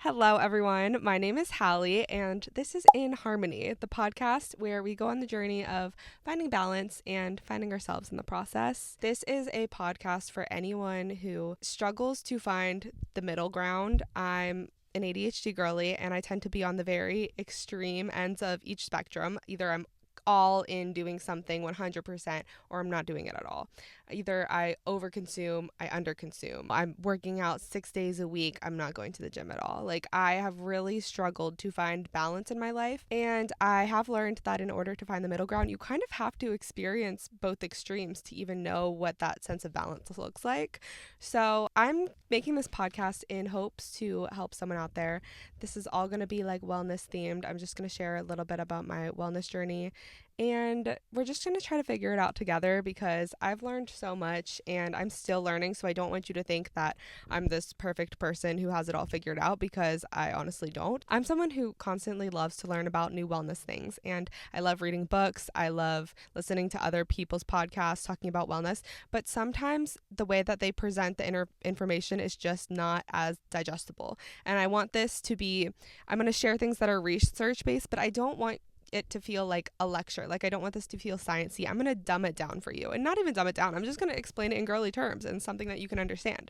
Hello, everyone. My name is Hallie, and this is In Harmony, the podcast where we go on the journey of finding balance and finding ourselves in the process. This is a podcast for anyone who struggles to find the middle ground. I'm an ADHD girly, and I tend to be on the very extreme ends of each spectrum. Either I'm all in doing something 100% or I'm not doing it at all. Either I overconsume, I underconsume. I'm working out 6 days a week. I'm not going to the gym at all. Like, I have really struggled to find balance in my life. And I have learned that in order to find the middle ground, you kind of have to experience both extremes to even know what that sense of balance looks like. So I'm making this podcast in hopes to help someone out there. This is all going to be like wellness themed. I'm just going to share a little bit about my wellness journey. And we're just going to try to figure it out together because I've learned so much and I'm still learning. So I don't want you to think that I'm this perfect person who has it all figured out, because I honestly don't. I'm someone who constantly loves to learn about new wellness things, and I love reading books. I love listening to other people's podcasts talking about wellness, but sometimes the way that they present the information is just not as digestible. And I want this to be, I'm going to share things that are research based, but I don't want it to feel like a lecture. Like, I don't want this to feel sciencey. I'm going to dumb it down for you, and not even dumb it down. I'm just going to explain it in girly terms and something that you can understand.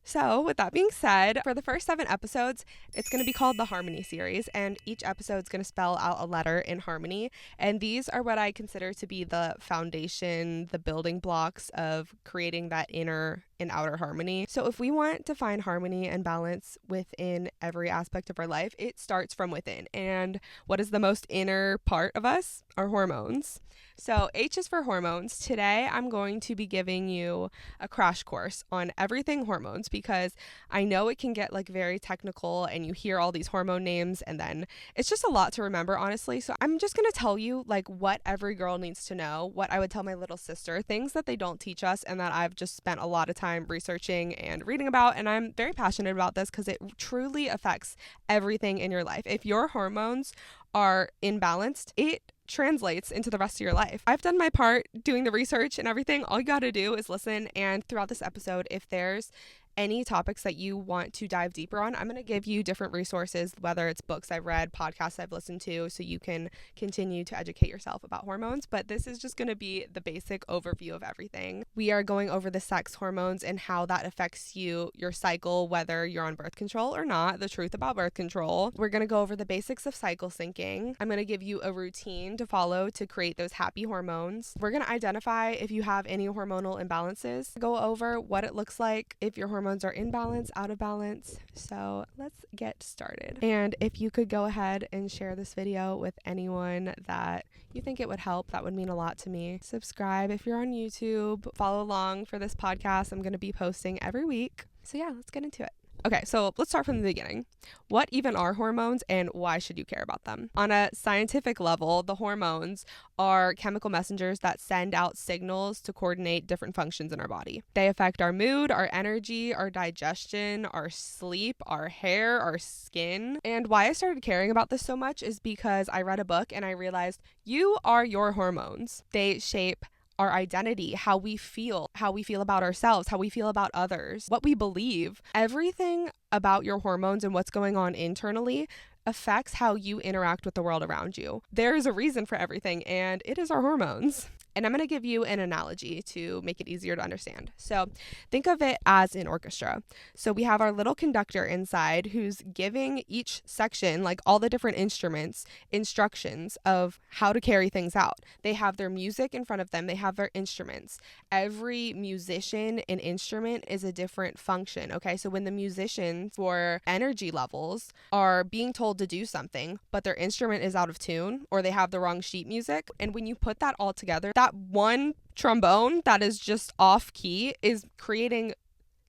So with that being said, for the first 7 episodes, it's going to be called the Harmony series, and each episode is going to spell out a letter in harmony. And these are what I consider to be the foundation, the building blocks of creating that inner and outer harmony. So if we want to find harmony and balance within every aspect of our life, it starts from within. And what is the most inner part of us? Our hormones. So H is for hormones. Today, I'm going to be giving you a crash course on everything hormones, because I know it can get like very technical and you hear all these hormone names and then it's just a lot to remember, honestly. So I'm just going to tell you like what every girl needs to know, what I would tell my little sister, things that they don't teach us and that I've just spent a lot of time researching and reading about. And I'm very passionate about this because it truly affects everything in your life. If your hormones are imbalanced, it translates into the rest of your life. I've done my part doing the research and everything. All you got to do is listen. And throughout this episode, if there's any topics that you want to dive deeper on, I'm going to give you different resources, whether it's books I've read, podcasts I've listened to, so you can continue to educate yourself about hormones. But this is just going to be the basic overview of everything. We are going over the sex hormones and how that affects you, your cycle, whether you're on birth control or not, the truth about birth control. We're going to go over the basics of cycle syncing. I'm going to give you a routine to follow to create those happy hormones. We're going to identify if you have any hormonal imbalances, go over what it looks like if your hormones are in balance, out of balance. So let's get started. And if you could go ahead and share this video with anyone that you think it would help, that would mean a lot to me. Subscribe if you're on YouTube. Follow along for this podcast. I'm going to be posting every week. So yeah, let's get into it. Okay, so let's start from the beginning. What even are hormones and why should you care about them? On a scientific level, the hormones are chemical messengers that send out signals to coordinate different functions in our body. They affect our mood, our energy, our digestion, our sleep, our hair, our skin. And why I started caring about this so much is because I read a book and I realized you are your hormones. They shape our identity, how we feel about ourselves, how we feel about others, what we believe. Everything about your hormones and what's going on internally affects how you interact with the world around you. There is a reason for everything, and it is our hormones. And I'm going to give you an analogy to make it easier to understand. So think of it as an orchestra. So we have our little conductor inside who's giving each section, like all the different instruments, instructions of how to carry things out. They have their music in front of them. They have their instruments. Every musician and instrument is a different function. Okay, so when the musicians for energy levels are being told to do something, but their instrument is out of tune or they have the wrong sheet music, and when you put that all together, that one trombone that is just off key is creating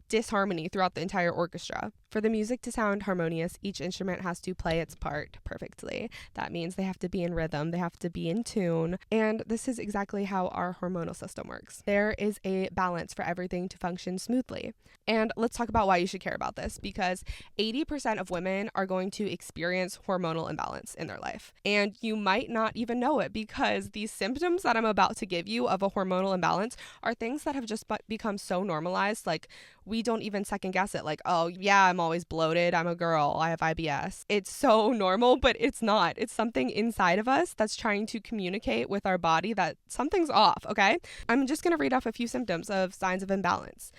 disharmony throughout the entire orchestra. For the music to sound harmonious, each instrument has to play its part perfectly. That means they have to be in rhythm, they have to be in tune, and this is exactly how our hormonal system works. There is a balance for everything to function smoothly. And let's talk about why you should care about this, because 80% of women are going to experience hormonal imbalance in their life. And you might not even know it, because these symptoms that I'm about to give you of a hormonal imbalance are things that have just become so normalized, like we don't even second guess it, like, oh yeah, I'm always bloated. I'm a girl. I have IBS. It's so normal, but it's not. It's something inside of us that's trying to communicate with our body that something's off, okay? I'm just going to read off a few symptoms of signs of imbalance.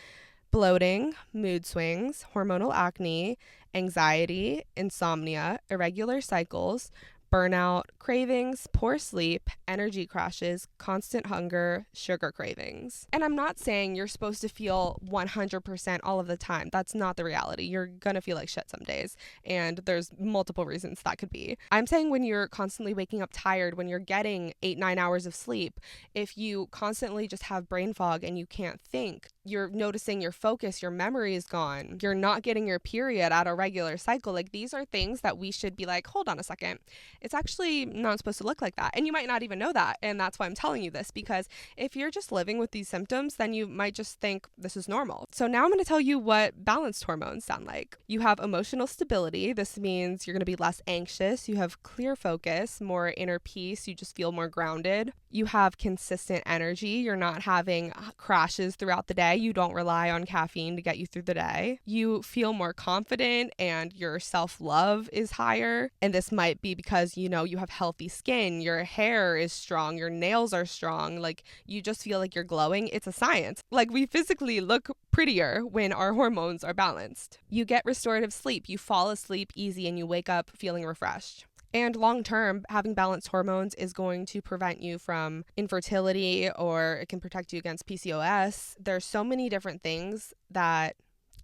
Bloating, mood swings, hormonal acne, anxiety, insomnia, irregular cycles, burnout, cravings, poor sleep, energy crashes, constant hunger, sugar cravings. And I'm not saying you're supposed to feel 100% all of the time. That's not the reality. You're gonna feel like shit some days, and there's multiple reasons that could be. I'm saying when you're constantly waking up tired, when you're getting 8-9 hours of sleep, if you constantly just have brain fog and you can't think, you're noticing your focus, your memory is gone, you're not getting your period at a regular cycle. Like, these are things that we should be like, hold on a second. It's actually not supposed to look like that. And you might not even know that. And that's why I'm telling you this, because if you're just living with these symptoms, then you might just think this is normal. So now I'm going to tell you what balanced hormones sound like. You have emotional stability. This means you're going to be less anxious. You have clear focus, more inner peace. You just feel more grounded. You have consistent energy. You're not having crashes throughout the day. You don't rely on caffeine to get you through the day. You feel more confident and your self-love is higher. And this might be because, you know, you have healthy skin, your hair is strong, your nails are strong, like you just feel like you're glowing. It's a science. Like, we physically look prettier when our hormones are balanced. You get restorative sleep. You fall asleep easy and you wake up feeling refreshed. And long term, having balanced hormones is going to prevent you from infertility, or it can protect you against PCOS. There's so many different things that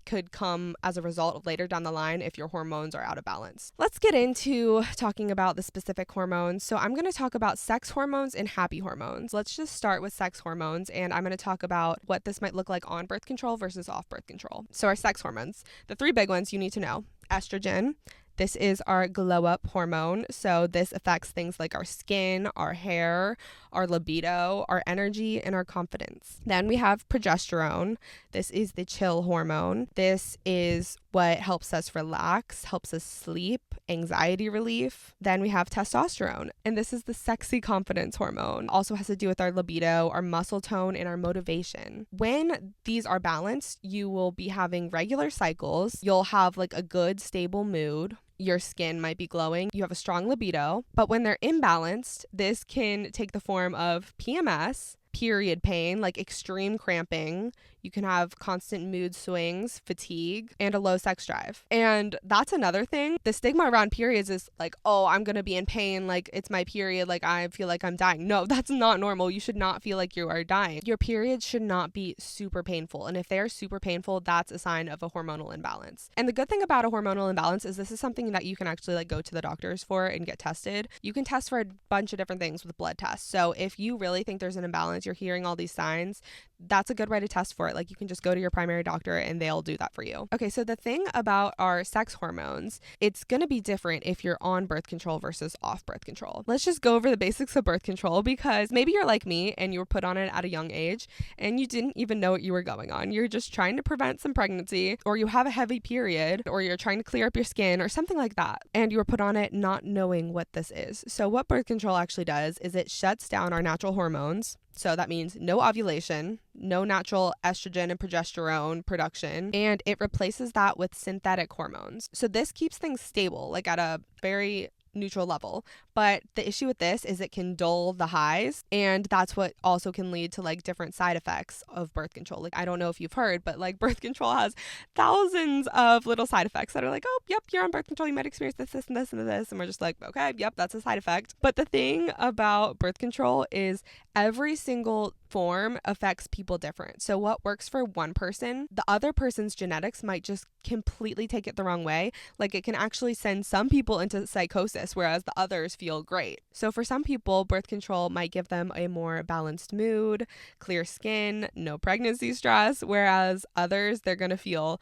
could come as a result of later down the line if your hormones are out of balance. Let's get into talking about the specific hormones. So I'm going to talk about sex hormones and happy hormones. Let's just start with sex hormones, and I'm going to talk about what this might look like on birth control versus off birth control. So our sex hormones, the three big ones you need to know: estrogen. This is our glow up hormone. So this affects things like our skin, our hair, our libido, our energy, and our confidence. Then we have progesterone. This is the chill hormone. This is what helps us relax, helps us sleep, anxiety relief. Then we have testosterone, and this is the sexy confidence hormone. Also has to do with our libido, our muscle tone, and our motivation. When these are balanced, you will be having regular cycles. You'll have like a good, stable mood. Your skin might be glowing. You have a strong libido. But when they're imbalanced, this can take the form of PMS, period pain, like extreme cramping. You can have constant mood swings, fatigue, and a low sex drive. And that's another thing. The stigma around periods is like, oh, I'm going to be in pain. Like, it's my period. Like, I feel like I'm dying. No, that's not normal. You should not feel like you are dying. Your periods should not be super painful. And if they are super painful, that's a sign of a hormonal imbalance. And the good thing about a hormonal imbalance is this is something that you can actually like go to the doctors for and get tested. You can test for a bunch of different things with blood tests. So if you really think there's an imbalance, you're hearing all these signs, that's a good way to test for it. Like, you can just go to your primary doctor and they'll do that for you. Okay, so the thing about our sex hormones, it's going to be different if you're on birth control versus off birth control. Let's just go over the basics of birth control, because maybe you're like me and you were put on it at a young age and you didn't even know what you were going on. You're just trying to prevent some pregnancy, or you have a heavy period, or you're trying to clear up your skin or something like that. And you were put on it not knowing what this is. So what birth control actually does is it shuts down our natural hormones. So that means no ovulation, no natural estrogen and progesterone production, and it replaces that with synthetic hormones. So this keeps things stable, like at a very neutral level. But the issue with this is it can dull the highs, and that's what also can lead to like different side effects of birth control. Like, I don't know if you've heard, but like birth control has thousands of little side effects that are like, oh, yep, you're on birth control, you might experience this, this, and this, and this. And we're just like, okay, yep, that's a side effect. But the thing about birth control is every single form affects people different. So what works for one person, the other person's genetics might just completely take it the wrong way. Like, it can actually send some people into psychosis, whereas the others feel great. So for some people, birth control might give them a more balanced mood, clear skin, no pregnancy stress, whereas others, they're going to feel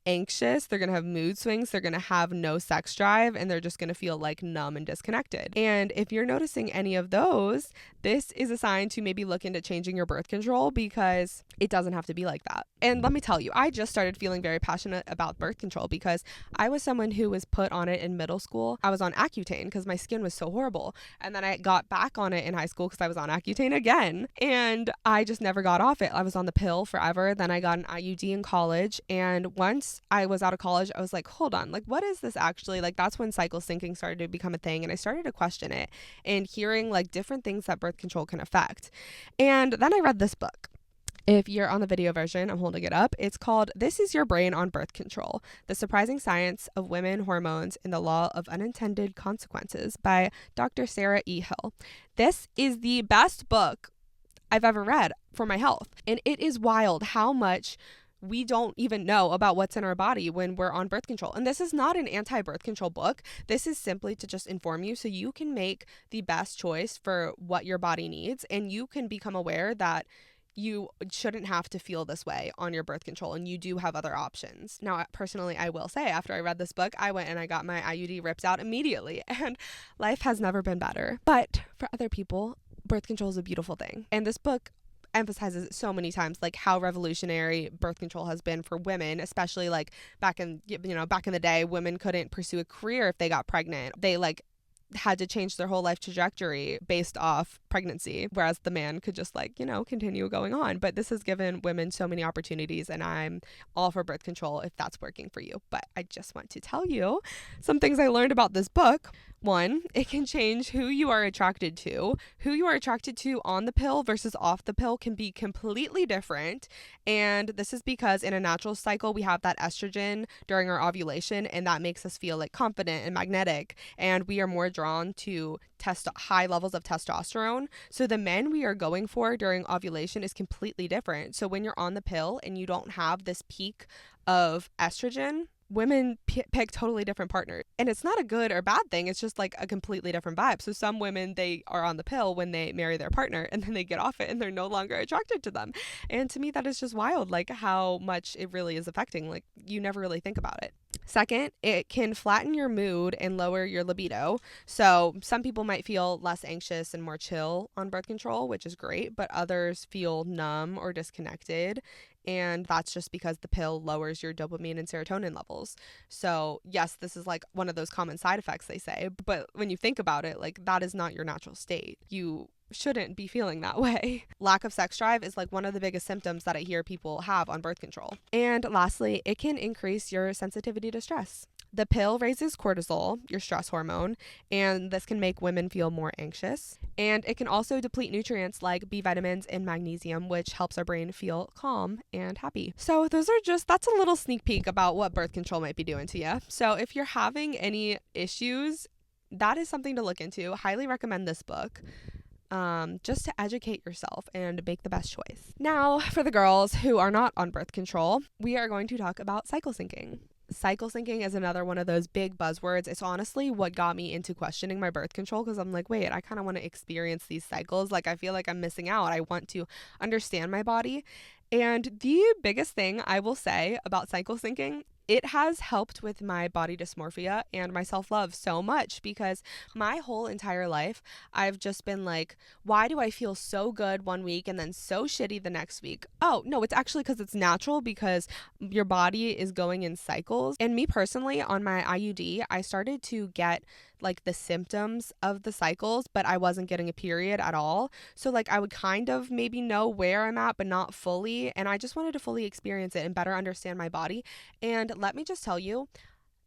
anxious, they're going to have mood swings, they're going to have no sex drive, and they're just going to feel like numb and disconnected. And if you're noticing any of those, this is a sign to maybe look into changing your birth control, because it doesn't have to be like that. And let me tell you, I just started feeling very passionate about birth control because I was someone who was put on it in middle school. I was on Accutane because my skin was so horrible. And then I got back on it in high school because I was on Accutane again. And I just never got off it. I was on the pill forever. Then I got an IUD in college. And once once I was out of college, I was like, hold on, like, what is this actually? Like, that's when cycle syncing started to become a thing. And I started to question it and hearing like different things that birth control can affect. And then I read this book. If you're on the video version, I'm holding it up. It's called This Is Your Brain on Birth Control: The Surprising Science of Women Hormones and the Law of Unintended Consequences by Dr. Sarah E. Hill. This is the best book I've ever read for my health. And it is wild how much we don't even know about what's in our body when we're on birth control. And this is not an anti-birth control book. This is simply to just inform you so you can make the best choice for what your body needs, and you can become aware that you shouldn't have to feel this way on your birth control, and you do have other options. Now, personally, I will say, after I read this book, I went and I got my IUD ripped out immediately, and life has never been better. But for other people, birth control is a beautiful thing. And this book emphasizes it so many times, like how revolutionary birth control has been for women, especially like back in the day, women couldn't pursue a career if they got pregnant. They like had to change their whole life trajectory based off pregnancy, whereas the man could just continue going on. But this has given women so many opportunities, and I'm all for birth control if that's working for you. But I just want to tell you some things I learned about this book. One, it can change who you are attracted to. Who you are attracted to on the pill versus off the pill can be completely different. And this is because in a natural cycle, we have that estrogen during our ovulation, and that makes us feel like confident and magnetic. And we are more drawn to high levels of testosterone. So the men we are going for during ovulation is completely different. So when you're on the pill and you don't have this peak of estrogen, women pick totally different partners. And it's not a good or bad thing. It's just like a completely different vibe. So some women, they are on the pill when they marry their partner, and then they get off it and they're no longer attracted to them. And to me, that is just wild, like how much it really is affecting. Like, you never really think about it. Second, it can flatten your mood and lower your libido. So some people might feel less anxious and more chill on birth control, which is great, but others feel numb or disconnected. And that's just because the pill lowers your dopamine and serotonin levels. So yes, this is like one of those common side effects they say, but when you think about it, like, that is not your natural state. You shouldn't be feeling that way. Lack of sex drive is like one of the biggest symptoms that I hear people have on birth control. And lastly, it can increase your sensitivity to stress. The pill raises cortisol, your stress hormone, and this can make women feel more anxious. And it can also deplete nutrients like B vitamins and magnesium, which helps our brain feel calm and happy. So that's a little sneak peek about what birth control might be doing to you. So if you're having any issues, that is something to look into. Highly recommend this book. Just to educate yourself and make the best choice. Now, for the girls who are not on birth control, we are going to talk about cycle syncing. Cycle syncing is another one of those big buzzwords. It's honestly what got me into questioning my birth control, because I'm like, wait, I kind of want to experience these cycles. Like, I feel like I'm missing out. I want to understand my body. And the biggest thing I will say about cycle syncing, it has helped with my body dysmorphia and my self-love so much, because my whole entire life, I've just been like, why do I feel so good one week and then so shitty the next week? Oh, no, it's actually because it's natural, because your body is going in cycles. And me personally, on my IUD, I started to get like the symptoms of the cycles, but I wasn't getting a period at all. So like, I would kind of maybe know where I'm at, but not fully. And I just wanted to fully experience it and better understand my body. And let me just tell you,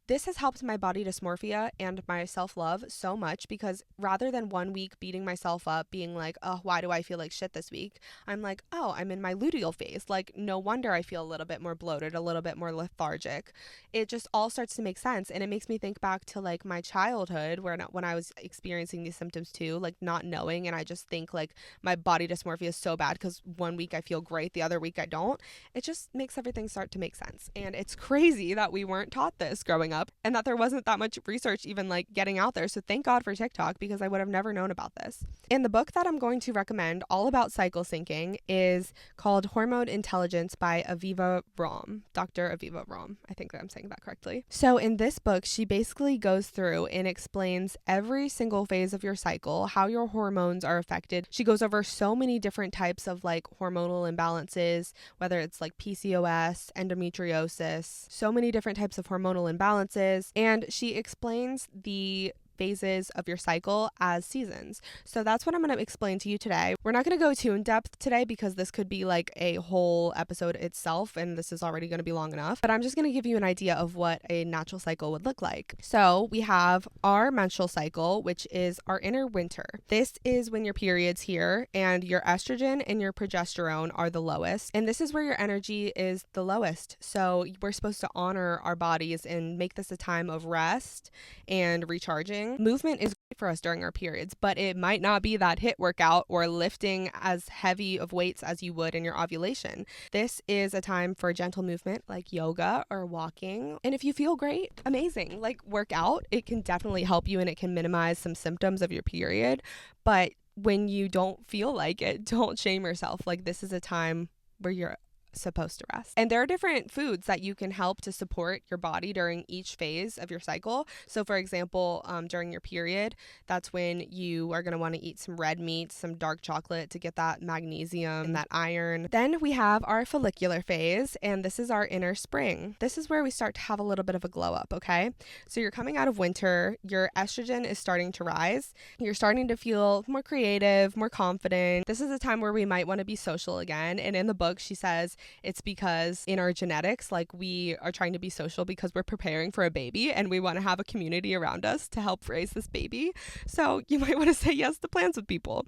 this has helped my body dysmorphia and my self-love so much, because rather than 1 week beating myself up, being like, oh, why do I feel like shit this week? I'm like, oh, I'm in my luteal phase. Like, no wonder I feel a little bit more bloated, a little bit more lethargic. It just all starts to make sense. And it makes me think back to like my childhood, when I was experiencing these symptoms too, like not knowing. And I just think like my body dysmorphia is so bad because 1 week I feel great, the other week I don't. It just makes everything start to make sense. And it's crazy that we weren't taught this growing up, and that there wasn't that much research even like getting out there. So thank God for TikTok, because I would have never known about this. And the book that I'm going to recommend all about cycle syncing is called Hormone Intelligence by Aviva Romm, Dr. Aviva Romm. I think that I'm saying that correctly. So in this book, she basically goes through and explains every single phase of your cycle, how your hormones are affected. She goes over so many different types of like hormonal imbalances, whether it's like PCOS, endometriosis, so many different types of hormonal imbalances. And she explains the phases of your cycle as seasons. So that's what I'm going to explain to you today. We're not going to go too in depth today because this could be like a whole episode itself, and this is already going to be long enough, but I'm just going to give you an idea of what a natural cycle would look like. So we have our menstrual cycle, which is our inner winter. This is when your period's here and your estrogen and your progesterone are the lowest, and this is where your energy is the lowest. So we're supposed to honor our bodies and make this a time of rest and recharging. Movement is great for us during our periods, but it might not be that HIIT workout or lifting as heavy of weights as you would in your ovulation. This is a time for gentle movement like yoga or walking. And if you feel great, amazing. Like, work out. It can definitely help you and it can minimize some symptoms of your period. But when you don't feel like it, don't shame yourself. Like, this is a time where you're supposed to rest. And there are different foods that you can help to support your body during each phase of your cycle. So for example, during your period, that's when you are going to want to eat some red meat, some dark chocolate to get that magnesium and that iron. Then we have our follicular phase, and this is our inner spring. This is where we start to have a little bit of a glow up, okay? So you're coming out of winter, your estrogen is starting to rise. You're starting to feel more creative, more confident. This is a time where we might want to be social again. And in the book, she says, it's because in our genetics, like, we are trying to be social because we're preparing for a baby and we want to have a community around us to help raise this baby. So you might want to say yes to plans with people.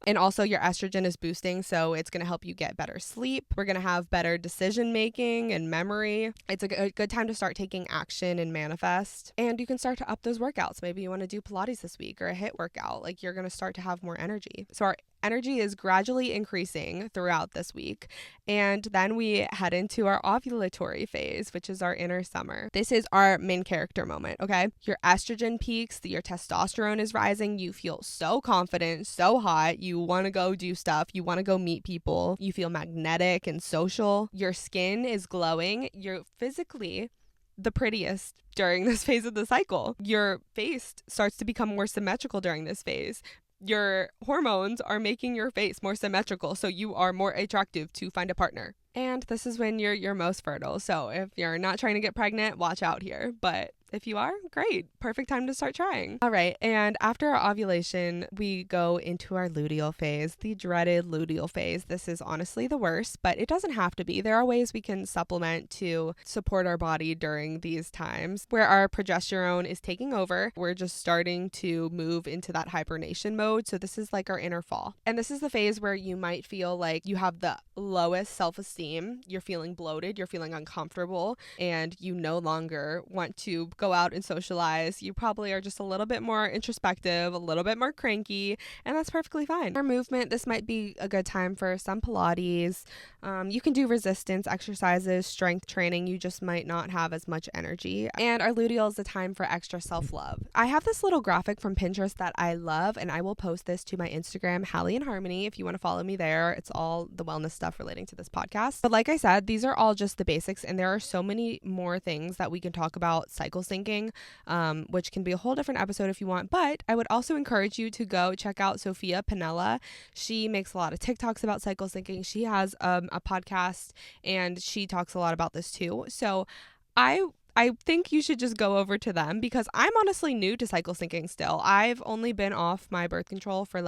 And also your estrogen is boosting, so it's going to help you get better sleep. We're going to have better decision making and memory. It's a good time to start taking action and manifest. And you can start to up those workouts. Maybe you want to do Pilates this week or a HIIT workout. Like, you're going to start to have more energy. So our energy is gradually increasing throughout this week. And then we head into our ovulatory phase, which is our inner summer. This is our main character moment, okay? Your estrogen peaks, your testosterone is rising, you feel so confident, so hot, you want to go do stuff, you want to go meet people, you feel magnetic and social, your skin is glowing, you're physically the prettiest during this phase of the cycle. Your face starts to become more symmetrical during this phase. Your hormones are making your face more symmetrical, so you are more attractive to find a partner. And this is when you're most fertile. So if you're not trying to get pregnant, watch out here. But if you are, great. Perfect time to start trying. All right. And after our ovulation, we go into our luteal phase, the dreaded luteal phase. This is honestly the worst, but it doesn't have to be. There are ways we can supplement to support our body during these times where our progesterone is taking over. We're just starting to move into that hibernation mode. So this is like our inner fall. And this is the phase where you might feel like you have the lowest self-esteem. You're feeling bloated. You're feeling uncomfortable, and you no longer want to go out and socialize. You probably are just a little bit more introspective, a little bit more cranky, and that's perfectly fine. For movement, this might be a good time for some Pilates. You can do resistance exercises, strength training. You just might not have as much energy. And our luteal is a time for extra self-love. I have this little graphic from Pinterest that I love, and I will post this to my Instagram, Hallie in Harmony, if you want to follow me there. It's all the wellness stuff relating to this podcast. But like I said, these are all just the basics, and there are so many more things that we can talk about cycle syncing, which can be a whole different episode if you want. But I would also encourage you to go check out Sophia Pinella. She makes a lot of TikToks about cycle syncing. She has a podcast, and she talks a lot about this too. So I think you should just go over to them, because I'm honestly new to cycle syncing still. I've only been off my birth control for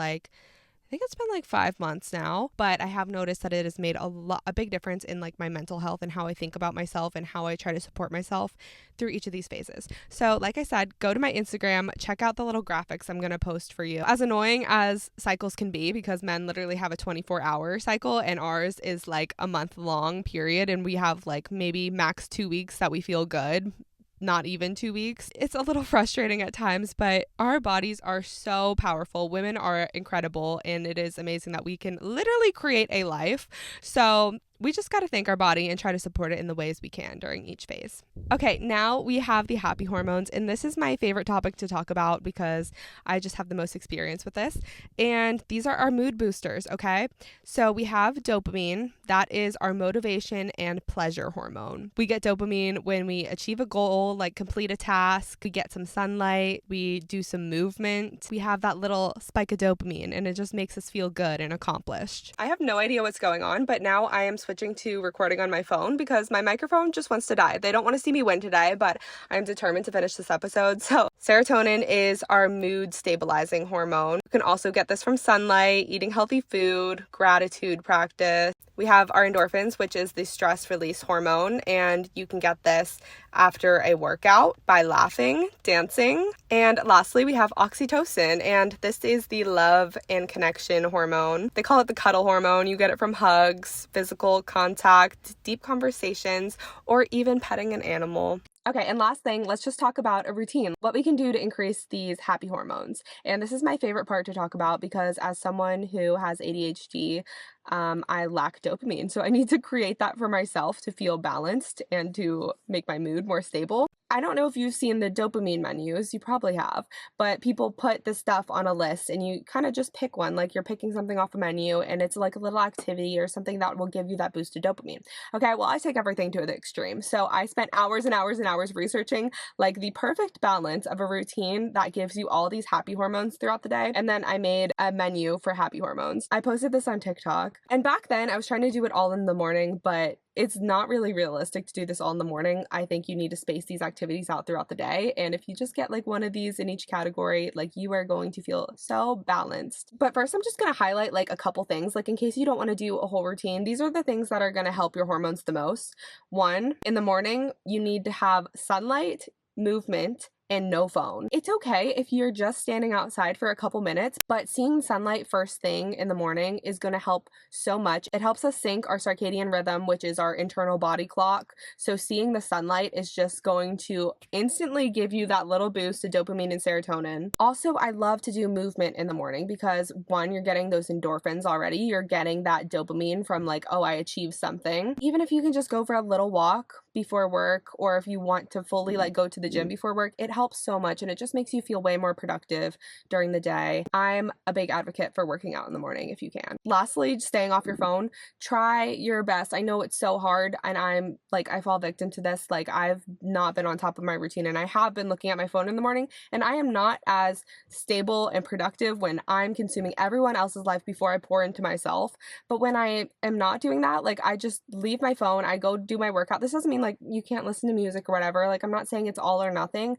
I think it's been 5 months now, but I have noticed that it has made a big difference in my mental health and how I think about myself and how I try to support myself through each of these phases. So like I said, go to my Instagram, check out the little graphics I'm going to post for you. As annoying as cycles can be, because men literally have a 24-hour cycle and ours is a month-long period, and we have maybe max 2 weeks that we feel good. Not even 2 weeks. It's a little frustrating at times, but our bodies are so powerful. Women are incredible, and it is amazing that we can literally create a life. So we just got to thank our body and try to support it in the ways we can during each phase. Okay, now we have the happy hormones, and this is my favorite topic to talk about because I just have the most experience with this. And these are our mood boosters, okay? So we have dopamine. That is our motivation and pleasure hormone. We get dopamine when we achieve a goal, complete a task, we get some sunlight, we do some movement. We have that little spike of dopamine, and it just makes us feel good and accomplished. I have no idea what's going on, but now I am switching to recording on my phone because my microphone just wants to die. They don't want to see me win today, but I'm determined to finish this episode. So Serotonin is our mood stabilizing hormone. You can also get this from sunlight, eating healthy food, gratitude practice. We have our endorphins, which is the stress release hormone, and you can get this after a workout by laughing, dancing. And lastly, we have oxytocin, and this is the love and connection hormone. They call it the cuddle hormone. You get it from hugs, physical contact, deep conversations, or even petting an animal. Okay, and last thing, let's just talk about a routine. What we can do to increase these happy hormones. And this is my favorite part to talk about because as someone who has ADHD, I lack dopamine. So I need to create that for myself to feel balanced and to make my mood more stable. I don't know if you've seen the dopamine menus, you probably have, but people put this stuff on a list and you kind of just pick one, like you're picking something off a menu and it's like a little activity or something that will give you that boost of dopamine. Okay, well, I take everything to the extreme. So I spent hours and hours and hours researching like the perfect balance of a routine that gives you all these happy hormones throughout the day. And then I made a menu for happy hormones. I posted this on TikTok. And back then I was trying to do it all in the morning, but it's not really realistic to do this all in the morning. I think you need to space these activities out throughout the day. And if you just get like one of these in each category, like you are going to feel so balanced. But first, I'm just going to highlight like a couple things, like in case you don't want to do a whole routine. These are the things that are going to help your hormones the most. One, in the morning, you need to have sunlight, movement, and no phone. It's okay if you're just standing outside for a couple minutes, but seeing sunlight first thing in the morning is going to help so much. It helps us sync our circadian rhythm, which is our internal body clock. So seeing the sunlight is just going to instantly give you that little boost to dopamine and serotonin. Also, I love to do movement in the morning because one, you're getting those endorphins already. You're getting that dopamine from like, oh, I achieved something. Even if you can just go for a little walk before work, or if you want to fully like go to the gym before work, it helps so much and it just makes you feel way more productive during the day. I'm a big advocate for working out in the morning if you can. Lastly, staying off your phone. Try your best. I know it's so hard and I fall victim to this. Like I've not been on top of my routine and I have been looking at my phone in the morning and I am not as stable and productive when I'm consuming everyone else's life before I pour into myself. But when I am not doing that, like I just leave my phone, I go do my workout. This doesn't mean like you can't listen to music or whatever. Like I'm not saying it's all or nothing.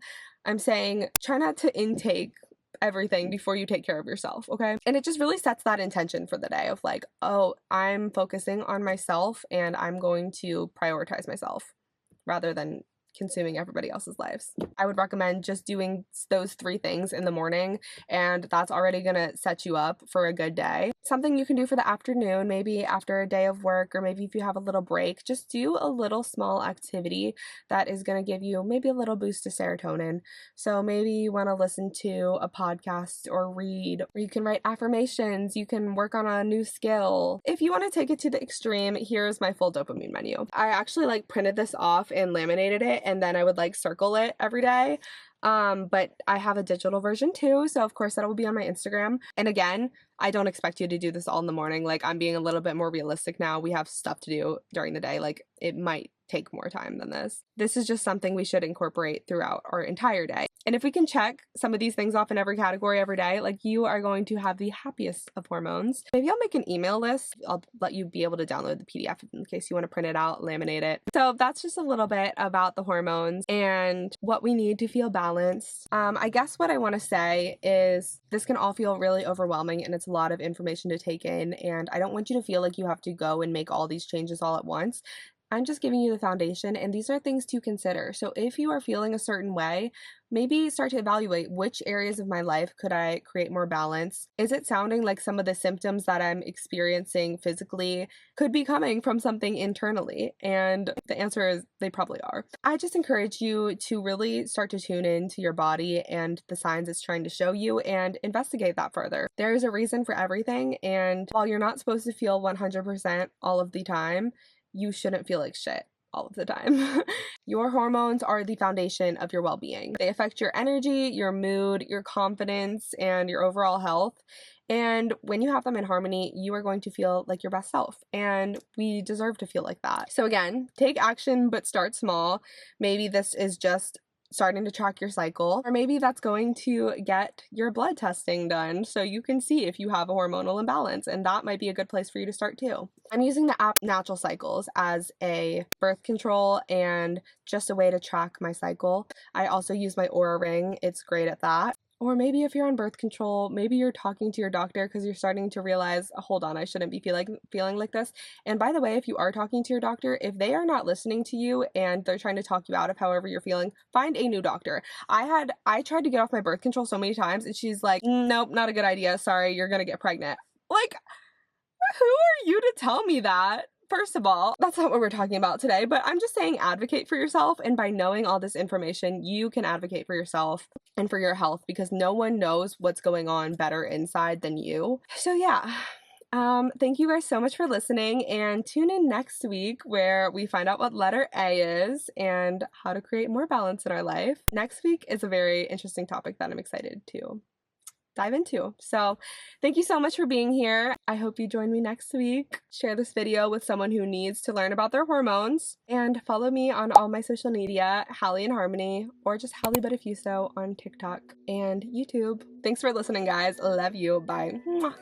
I'm saying try not to intake everything before you take care of yourself, okay? And it just really sets that intention for the day of like, oh, I'm focusing on myself and I'm going to prioritize myself rather than consuming everybody else's lives. I would recommend just doing those 3 things in the morning, and that's already gonna set you up for a good day. Something you can do for the afternoon, maybe after a day of work, or maybe if you have a little break, just do a little small activity that is gonna give you maybe a little boost to serotonin. So maybe you wanna listen to a podcast or read, or you can write affirmations, you can work on a new skill. If you wanna take it to the extreme, here's my full dopamine menu. I actually like printed this off and laminated it, and then I would like circle it every day. But I have a digital version too, so of course that will be on my Instagram. And again, I don't expect you to do this all in the morning. Like I'm being a little bit more realistic now. We have stuff to do during the day. Like it might take more time than this. This is just something we should incorporate throughout our entire day. And if we can check some of these things off in every category every day, like you are going to have the happiest of hormones. Maybe I'll make an email list. I'll let you be able to download the PDF in case you want to print it out, laminate it. So that's just a little bit about the hormones and what we need to feel balanced. I guess what I want to say is this can all feel really overwhelming and it's a lot of information to take in. And I don't want you to feel like you have to go and make all these changes all at once. I'm just giving you the foundation, and these are things to consider. So if you are feeling a certain way, maybe start to evaluate which areas of my life could I create more balance? Is it sounding like some of the symptoms that I'm experiencing physically could be coming from something internally? And the answer is they probably are. I just encourage you to really start to tune into your body and the signs it's trying to show you and investigate that further. There is a reason for everything, and while you're not supposed to feel 100% all of the time, you shouldn't feel like shit all of the time. Your hormones are the foundation of your well-being. They affect your energy, your mood, your confidence, and your overall health. And when you have them in harmony, you are going to feel like your best self. And we deserve to feel like that. So again, take action, but start small. Maybe this is just starting to track your cycle, or maybe that's going to get your blood testing done so you can see if you have a hormonal imbalance, and that might be a good place for you to start too. I'm using the app Natural Cycles as a birth control and just a way to track my cycle. I also use my Aura ring. It's great at that. Or maybe if you're on birth control, maybe you're talking to your doctor because you're starting to realize, hold on, I shouldn't be feeling like this. And by the way, if you are talking to your doctor, if they are not listening to you and they're trying to talk you out of however you're feeling, find a new doctor. I tried to get off my birth control so many times and she's like, nope, not a good idea. Sorry, you're gonna get pregnant. Like, who are you to tell me that? First of all, that's not what we're talking about today, but I'm just saying advocate for yourself. And by knowing all this information, you can advocate for yourself and for your health because no one knows what's going on better inside than you. So yeah, thank you guys so much for listening, and tune in next week where we find out what letter A is and how to create more balance in our life. Next week is a very interesting topic that I'm excited to dive into. So thank you so much for being here. I hope you join me next week. Share this video with someone who needs to learn about their hormones, and follow me on all my social media, Hallie in Harmony, or just Hallie But If You So on TikTok and YouTube. Thanks for listening, guys. Love you. Bye. Mwah.